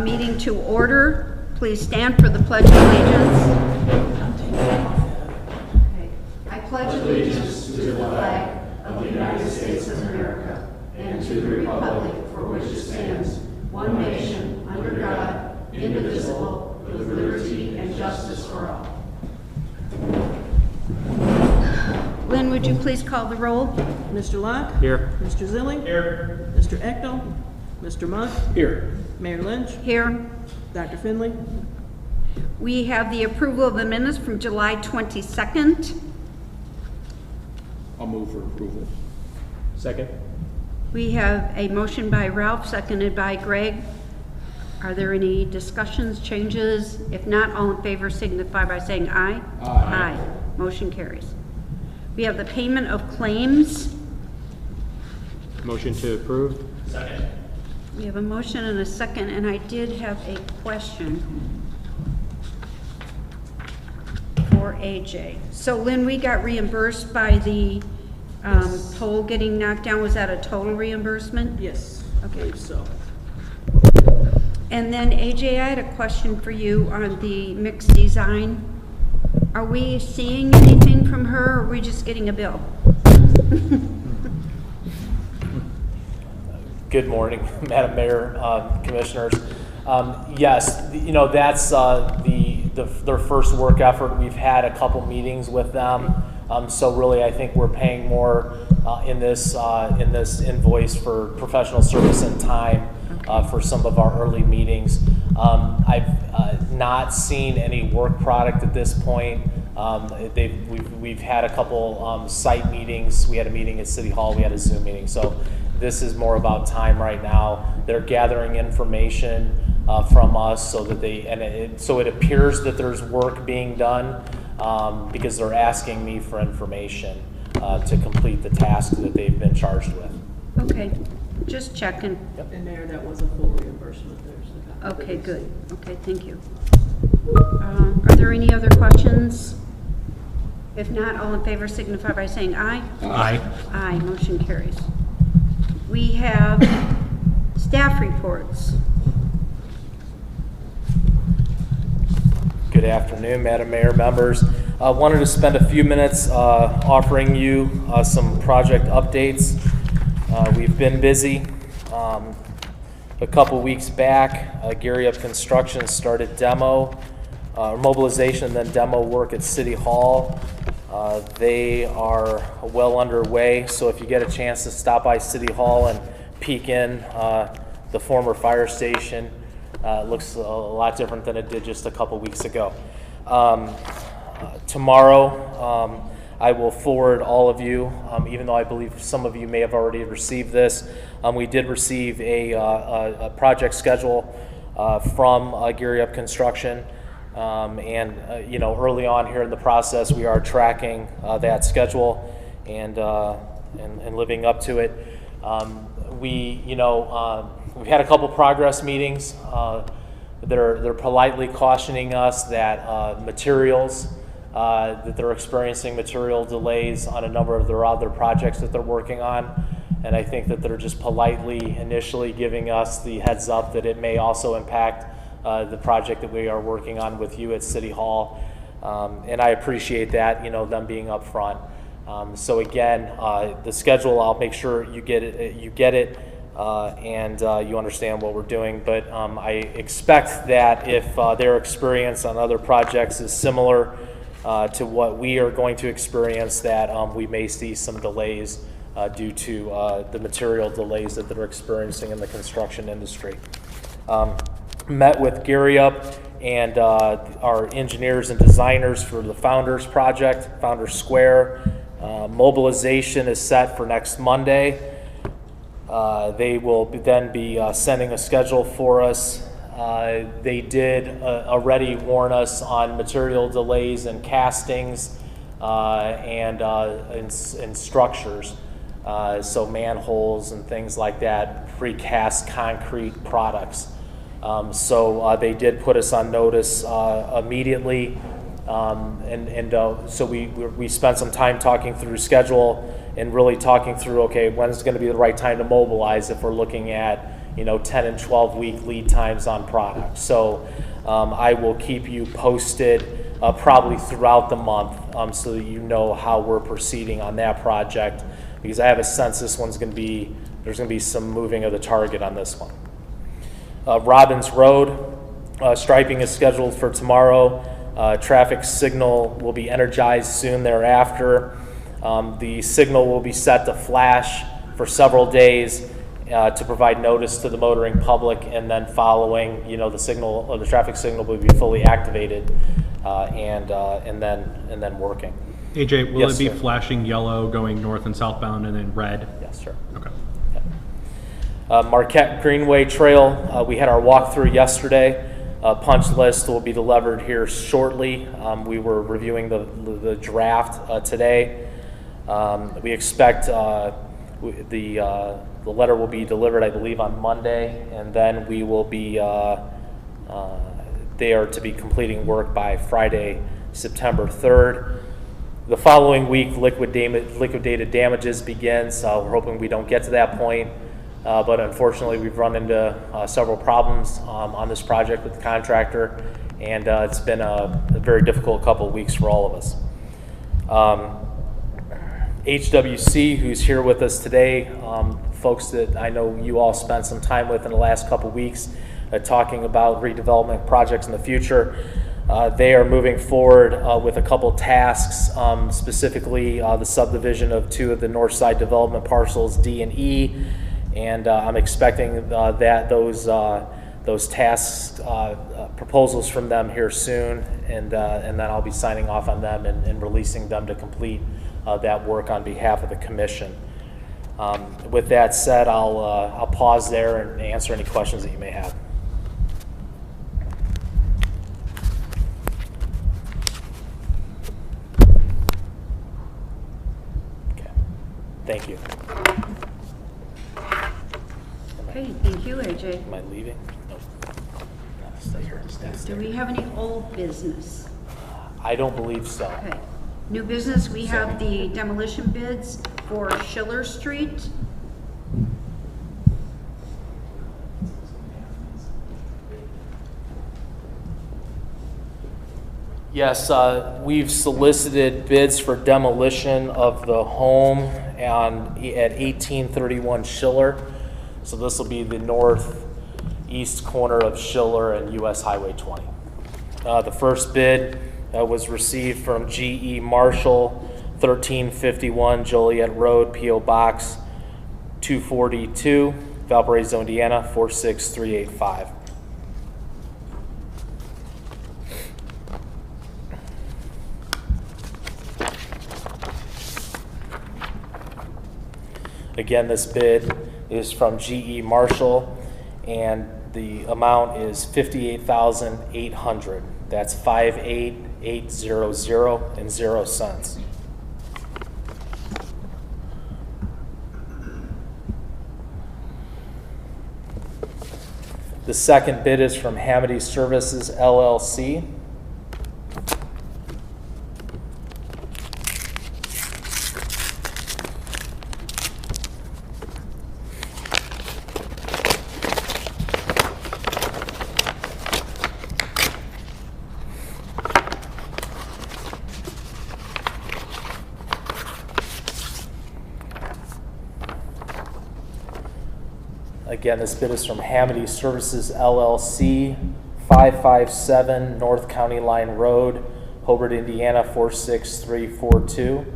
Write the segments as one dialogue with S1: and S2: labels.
S1: Meeting to order. Please stand for the Pledge of Allegiance. Okay. I pledge allegiance to the flag of the United States of America and to the republic for which it stands, one nation, under God, indivisible, with liberty and justice for all. Lynn, would you please call the roll?
S2: Mr. Locke?
S3: Here.
S2: Mr. Zilling?
S3: Here.
S2: Mr. Eckel? Mr. Monk?
S3: Here.
S2: Mayor Lynch?
S1: Here.
S2: Dr. Finley?
S1: We have the approval of the minutes from July 22nd.
S3: I'll move for approval. Second.
S1: We have a motion by Ralph, seconded by Greg. Are there any discussions, changes? If not, all in favor signify by saying aye.
S3: Aye.
S1: Aye. Motion carries. We have the payment of claims.
S3: Motion to approve. Second.
S1: We have a motion and a second, and I did have a question for AJ. So Lynn, we got reimbursed by the pole getting knocked down. Was that a total reimbursement?
S2: Yes.
S1: Okay.
S2: I believe so.
S1: And then AJ, I had a question for you on the mixed design. Are we seeing anything from her, or are we just getting a bill?
S4: Good morning, Madam Mayor, Commissioners. Yes, that's their first work effort. We've had a couple meetings with them, so really I think we're paying more in this invoice for professional service and time for some of our early meetings. I've not seen any work product at this point. We've had a couple site meetings. We had a meeting at City Hall. We had a Zoom meeting. So this is more about time right now. They're gathering information from us so that so it appears that there's work being done because they're asking me for information to complete the task that they've been charged with.
S1: Okay, just checking.
S2: And Mayor, that was a full reimbursement there.
S1: Okay, good. Okay, thank you. Are there any other questions? If not, all in favor signify by saying aye.
S3: Aye.
S1: Aye, motion carries. We have staff reports.
S4: Good afternoon, Madam Mayor, members. I wanted to spend a few minutes offering you some project updates. We've been busy. A couple weeks back, Gary Up Construction started mobilization and then demo work at City Hall. They are well underway, so if you get a chance to stop by City Hall and peek in the former fire station, it looks a lot different than it did just a couple weeks ago. Tomorrow, I will forward all of you, even though I believe some of you may have already received this. We did receive a project schedule from Gary Up Construction, and early on here in the process, we are tracking that schedule and living up to it. We've had a couple progress meetings. They're politely cautioning us that materials, that they're experiencing material delays on a number of their other projects that they're working on. And I think that they're just politely initially giving us the heads up that it may also impact the project that we are working on with you at City Hall. And I appreciate that, them being upfront. So again, the schedule, I'll make sure you get it, and you understand what we're doing. But I expect that if their experience on other projects is similar to what we are going to experience, that we may see some delays due to the material delays that they're experiencing in the construction industry. Met with Gary Up and our engineers and designers for the Founders Project, Founders Square. Mobilization is set for next Monday. They will then be sending a schedule for us. They did already warn us on material delays and castings and structures. So manholes and things like that, precast concrete products. So they did put us on notice immediately, so we spent some time talking through schedule and really talking through, okay, when's going to be the right time to mobilize if we're looking at 10 and 12 week lead times on products. So I will keep you posted probably throughout the month so that you know how we're proceeding on that project, because I have a sense there's going to be some moving of the target on this one. Robbins Road, striping is scheduled for tomorrow. Traffic signal will be energized soon thereafter. The signal will be set to flash for several days to provide notice to the motoring public, and then following, the signal or the traffic signal will be fully activated and then working.
S5: AJ, will
S4: Yes,
S5: it be
S4: sir.
S5: flashing yellow going north and southbound and then red?
S4: Yes, sir.
S5: Okay.
S4: Marquette Greenway Trail, we had our walkthrough yesterday. Punch list will be delivered here shortly. We were reviewing the draft today. We expect the letter will be delivered, I believe, on Monday, and then we will be there to be completing work by Friday, September 3rd. The following week, liquidated damages begins. We're hoping we don't get to that point. But unfortunately, we've run into several problems on this project with the contractor, and it's been a very difficult couple of weeks for all of us. HWC, who's here with us today, folks that I know you all spent some time with in the last couple of weeks, talking about redevelopment projects in the future. They are moving forward with a couple tasks, specifically the subdivision of 2 of the north side development parcels, D and E, and I'm expecting that those tasks, proposals from them here soon, and then I'll be signing off on them and releasing them to complete that work on behalf of the commission. With that said, I'll pause there and answer any questions that you may have. Okay, thank you.
S1: Okay, thank you, AJ.
S4: Am I leaving? Nope. No, stay here.
S1: Do we have any old business?
S4: I don't believe so.
S1: Okay. New business, we have the demolition bids for Schiller Street.
S4: Yes, we've solicited bids for demolition of the home at 1831 Schiller. So this will be the northeast corner of Schiller and US Highway 20. The first bid was received from GE Marshall, 1351 Joliet Road, P.O. Box 242, Valparaiso, Indiana 46385. Again, this bid is from GE Marshall, and the amount is $58,800. That's 58800 and 0 cents. The second bid is from Hamady Services LLC. Again, this bid is from Hamady Services LLC, 557 North County Line Road, Hobart, Indiana 46342.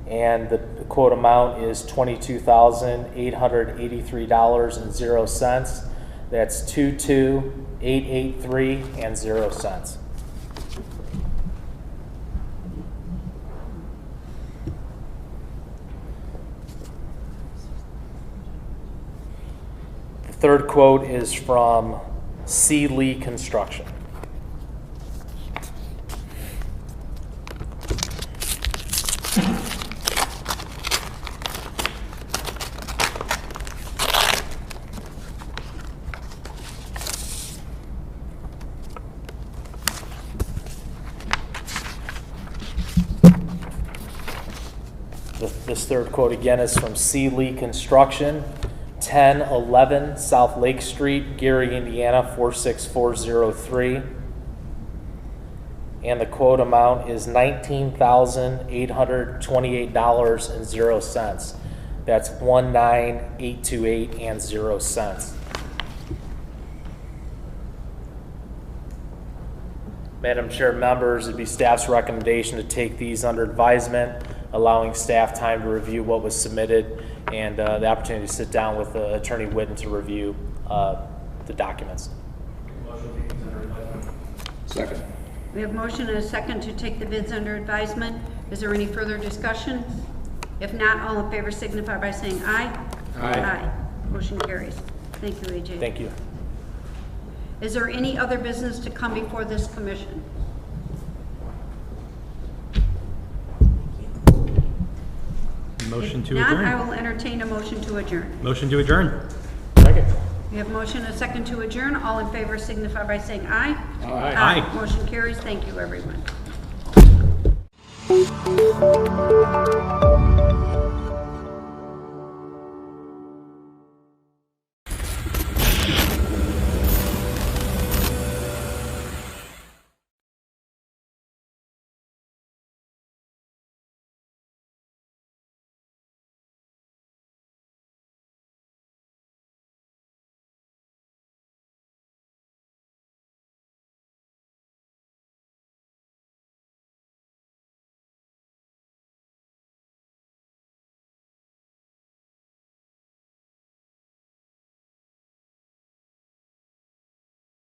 S4: And the quote amount is $22,883 and 0 cents. That's 22883 and 0 cents. Third quote is from C. Lee Construction. This third quote again is from C. Lee Construction, 1011 South Lake Street, Gary, Indiana 46403. And the quote amount is $19,828 and 0 cents. That's 19828 and 0 cents. Madam Chair, members, it'd be staff's recommendation to take these under advisement, allowing staff time to review what was submitted and the opportunity to sit down with Attorney Whitten to review the documents.
S6: Second.
S1: We have motion and a second to take the bids under advisement. Is there any further discussion? If not, all in favor signify by saying aye.
S6: Aye.
S1: Motion carries. Thank you, AJ.
S4: Thank you.
S1: Is there any other business to come before this commission?
S5: Motion
S1: If
S5: to
S1: not,
S5: adjourn.
S1: I will entertain a motion to adjourn.
S5: Motion to adjourn.
S3: Second.
S1: We have motion and a second to adjourn. All in favor signify by saying aye.
S6: Aye.
S5: Aye.
S1: Motion carries. Thank you, everyone.